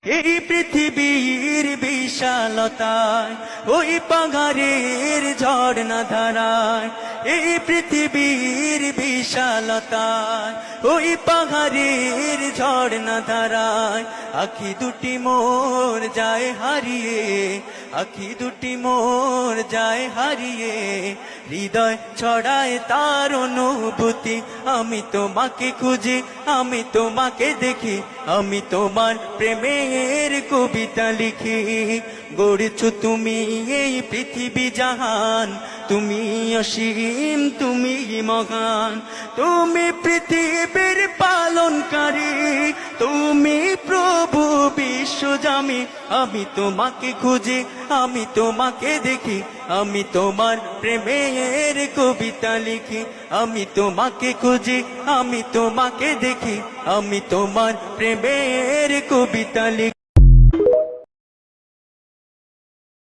এই পৃথিবীর বিশালতায় ওই পাহাড়ের ঝর্ণা ধারায়, এই পৃথিবীর বিশালতায় ওই পাহাড়ের ঝর্ণা ধারায়, আখি দুটি মোর যায় হারিয়ে, আখি দুটি মোর যায় হারিয়ে, হৃদয় ছড়ায় তার অনুভূতি। আমি তোমাকে খুঁজি, আমি তোমাকে দেখি, আমি তোমার প্রেমের কবিতা লিখি। গড়েছো তুমি এই পৃথিবী জাহান, তুমি অসীম, তুমি মহান, তুমি পৃথিবীর পালনকারী, তুমি প্রভু বিশ্বজামি। আমি তোমাকে খুঁজি, আমি তোমাকে দেখি, আমি তোমার প্রেমের কবিতা লিখি। আমি তোমাকে খুঁজি, আমি তোমাকে দেখি, আমি তোমার প্রেমের কবিতা লিখি।